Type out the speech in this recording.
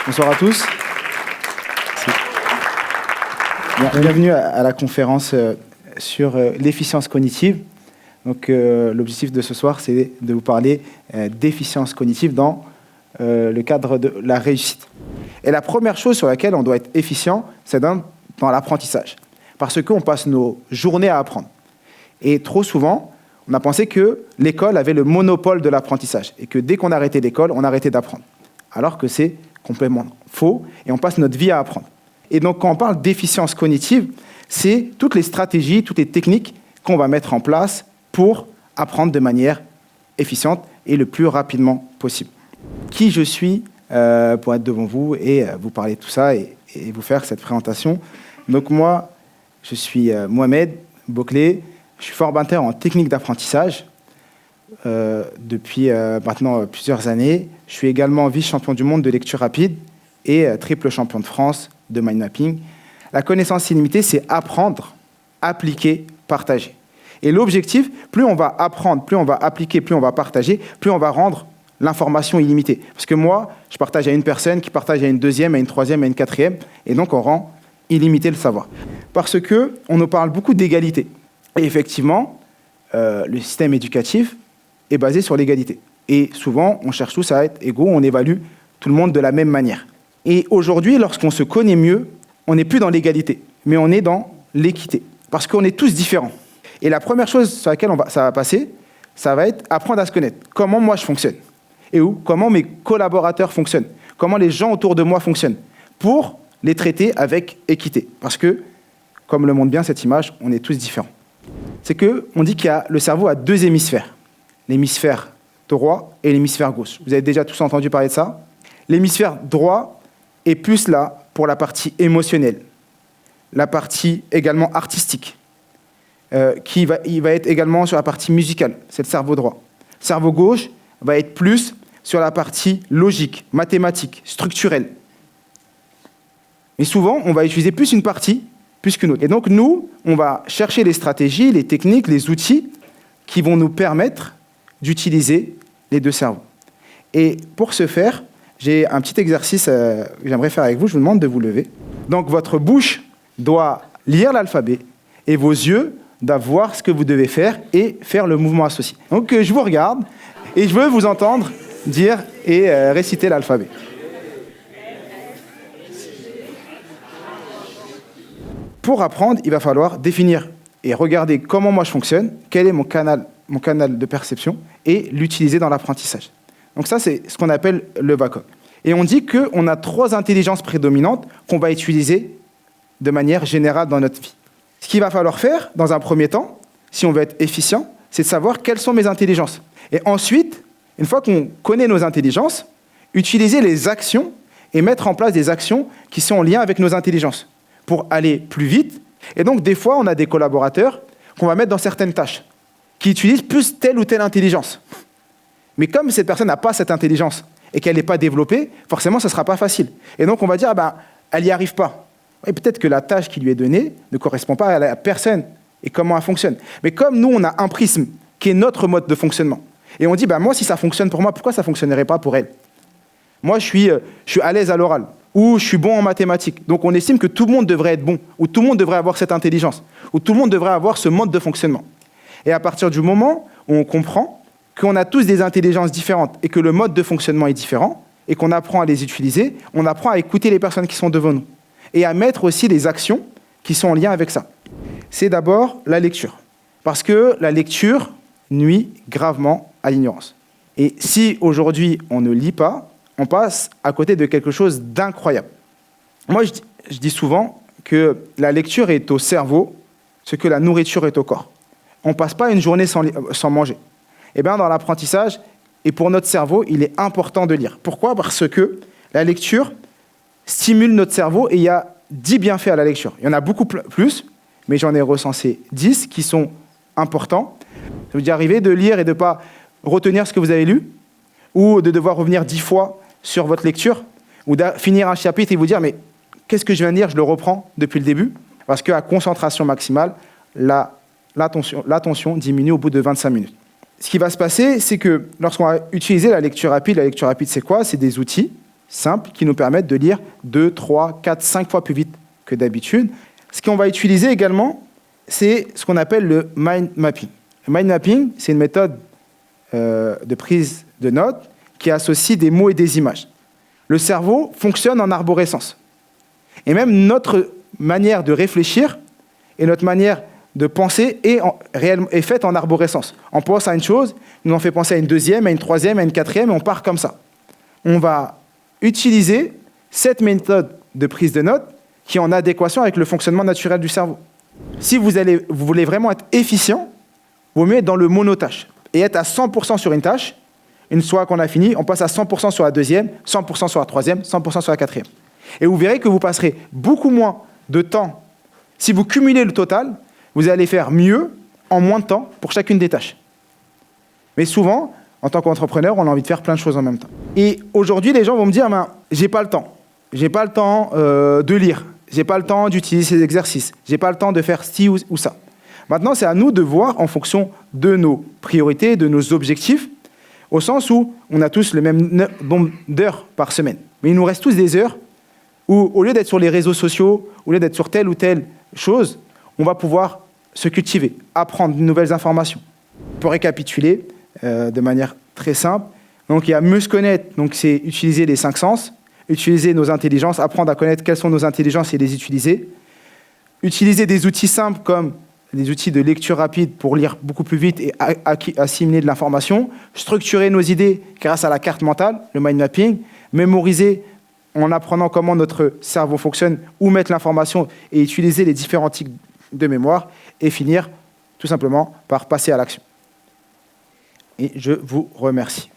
Bonsoir à tous. Bienvenue à la conférence sur l'efficience cognitive. Donc, l'objectif de ce soir, c'est de vous parler d'efficience cognitive dans le cadre de la réussite. Et la première chose sur laquelle on doit être efficient, c'est dans l'apprentissage. Parce qu'on passe nos journées à apprendre. Et trop souvent, on a pensé que l'école avait le monopole de l'apprentissage et que dès qu'on arrêtait l'école, on arrêtait d'apprendre. Alors que c'est complètement faux et on passe notre vie à apprendre. Et donc, quand on parle d'efficience cognitive, c'est toutes les stratégies, toutes les techniques qu'on va mettre en place pour apprendre de manière efficiente et le plus rapidement possible. Qui je suis pour être devant vous et vous parler de tout ça et vous faire cette présentation. Donc moi, je suis Mohamed Boclé, je suis formateur en technique d'apprentissage depuis maintenant plusieurs années. Je suis également vice-champion du monde de lecture rapide et triple champion de France de mind mapping. La connaissance illimitée, c'est apprendre, appliquer, partager. Et l'objectif, plus on va apprendre, plus on va appliquer, plus on va partager, plus on va rendre l'information illimitée. Parce que moi, je partage à une personne, qui partage à une deuxième, à une troisième, à une quatrième, et donc on rend illimité le savoir. Parce qu'on nous parle beaucoup d'égalité. Et effectivement, le système éducatif est basé sur l'égalité. Et souvent, on cherche tous à être égaux, on évalue tout le monde de la même manière. Et aujourd'hui, lorsqu'on se connaît mieux, on n'est plus dans l'égalité, mais on est dans l'équité. Parce qu'on est tous différents. Et la première chose sur laquelle ça va passer, ça va être apprendre à se connaître. Comment moi je fonctionne. Et comment mes collaborateurs fonctionnent. Comment les gens autour de moi fonctionnent. Pour les traiter avec équité. Parce que, comme le montre bien cette image, on est tous différents. C'est qu'on dit qu'il y a le cerveau a deux hémisphères. L'hémisphère droit et l'hémisphère gauche. Vous avez déjà tous entendu parler de ça. L'hémisphère droit est plus là pour la partie émotionnelle. La partie également artistique. Il va être également sur la partie musicale. C'est le cerveau droit. Le cerveau gauche va être plus sur la partie logique, mathématique, structurelle. Et souvent, on va utiliser plus une partie, plus qu'une autre. Et donc, nous, on va chercher les stratégies, les techniques, les outils qui vont nous permettre d'utiliser les deux cerveaux. Et pour ce faire, j'ai un petit exercice que j'aimerais faire avec vous. Je vous demande de vous lever. Donc, votre bouche doit lire l'alphabet et vos yeux doivent voir ce que vous devez faire et faire le mouvement associé. Donc, je vous regarde et je veux vous entendre dire et réciter l'alphabet. Pour apprendre, il va falloir définir et regarder comment moi je fonctionne, quel est mon canal de perception et l'utiliser dans l'apprentissage. Donc ça, c'est ce qu'on appelle le VACOG. Et on dit qu'on a 3 intelligences prédominantes qu'on va utiliser de manière générale dans notre vie. Ce qu'il va falloir faire, dans un premier temps, si on veut être efficient, c'est de savoir quelles sont mes intelligences. Et ensuite, une fois qu'on connaît nos intelligences, utiliser les actions et mettre en place des actions qui sont en lien avec nos intelligences pour aller plus vite. Et donc, des fois, on a des collaborateurs qu'on va mettre dans certaines tâches qui utilisent plus telle ou telle intelligence. Mais comme cette personne n'a pas cette intelligence et qu'elle n'est pas développée, forcément, ça ne sera pas facile. Et donc, on va dire, elle n'y arrive pas. Et peut-être que la tâche qui lui est donnée ne correspond pas à la personne et comment elle fonctionne. Mais comme nous, on a un prisme qui est notre mode de fonctionnement, et on dit, moi, si ça fonctionne pour moi, pourquoi ça ne fonctionnerait pas pour elle? Moi, je suis à l'aise à l'oral, ou je suis bon en mathématiques. Donc, on estime que tout le monde devrait être bon, ou tout le monde devrait avoir cette intelligence, ou tout le monde devrait avoir ce mode de fonctionnement. Et à partir du moment où on comprend qu'on a tous des intelligences différentes et que le mode de fonctionnement est différent, et qu'on apprend à les utiliser, on apprend à écouter les personnes qui sont devant nous, et à mettre aussi des actions qui sont en lien avec ça. C'est d'abord la lecture. Parce que la lecture nuit gravement à l'ignorance. Et si aujourd'hui on ne lit pas, on passe à côté de quelque chose d'incroyable. Moi, je dis souvent que la lecture est au cerveau ce que la nourriture est au corps. On ne passe pas une journée sans manger. Eh bien, dans l'apprentissage, et pour notre cerveau, il est important de lire. Pourquoi? Parce que la lecture stimule notre cerveau et il y a 10 bienfaits à la lecture. Il y en a beaucoup plus, mais j'en ai recensé 10 qui sont importants. Ça vous est arrivé de lire et de ne pas retenir ce que vous avez lu, ou de devoir revenir 10 fois sur votre lecture, ou de finir un chapitre et vous dire « mais qu'est-ce que je viens de lire? Je le reprends depuis le début ». Parce qu'à concentration maximale, l'attention diminue au bout de 25 minutes. Ce qui va se passer, c'est que lorsqu'on va utiliser la lecture rapide, c'est quoi? C'est des outils simples qui nous permettent de lire 2, 3, 4, 5 fois plus vite que d'habitude. Ce qu'on va utiliser également, c'est ce qu'on appelle le mind mapping. Le mind mapping, c'est une méthode de prise de notes qui associe des mots et des images. Le cerveau fonctionne en arborescence. Et même notre manière de réfléchir et notre manière de penser est faite en arborescence. On pense à une chose, nous en fait penser à une deuxième, à une troisième, à une quatrième, et on part comme ça. On va utiliser cette méthode de prise de notes qui est en adéquation avec le fonctionnement naturel du cerveau. Si vous voulez vraiment être efficient, vous mettez dans le monotâche et être à 100% sur une tâche. Une fois qu'on a fini, on passe à 100% sur la deuxième, 100% sur la troisième, 100% sur la quatrième. Et vous verrez que vous passerez beaucoup moins de temps. Si vous cumulez le total, vous allez faire mieux en moins de temps pour chacune des tâches. Mais souvent, en tant qu'entrepreneur, on a envie de faire plein de choses en même temps. Et aujourd'hui, les gens vont me dire, j'ai pas le temps. J'ai pas le temps de lire. J'ai pas le temps d'utiliser ces exercices. J'ai pas le temps de faire ci ou ça. Maintenant, c'est à nous de voir en fonction de nos priorités, de nos objectifs, au sens où on a tous le même nombre d'heures par semaine. Mais il nous reste tous des heures où, au lieu d'être sur les réseaux sociaux, au lieu d'être sur telle ou telle chose, on va pouvoir se cultiver, apprendre de nouvelles informations. Pour récapituler de manière très simple, donc il y a mieux se connaître, donc c'est utiliser les 5 sens, utiliser nos intelligences, apprendre à connaître quelles sont nos intelligences et les utiliser. Utiliser des outils simples comme des outils de lecture rapide pour lire beaucoup plus vite et assimiler de l'information. Structurer nos idées grâce à la carte mentale, le mind mapping. Mémoriser en apprenant comment notre cerveau fonctionne, où mettre l'information et utiliser les différents types de mémoire. Et finir tout simplement par passer à l'action. Et je vous remercie.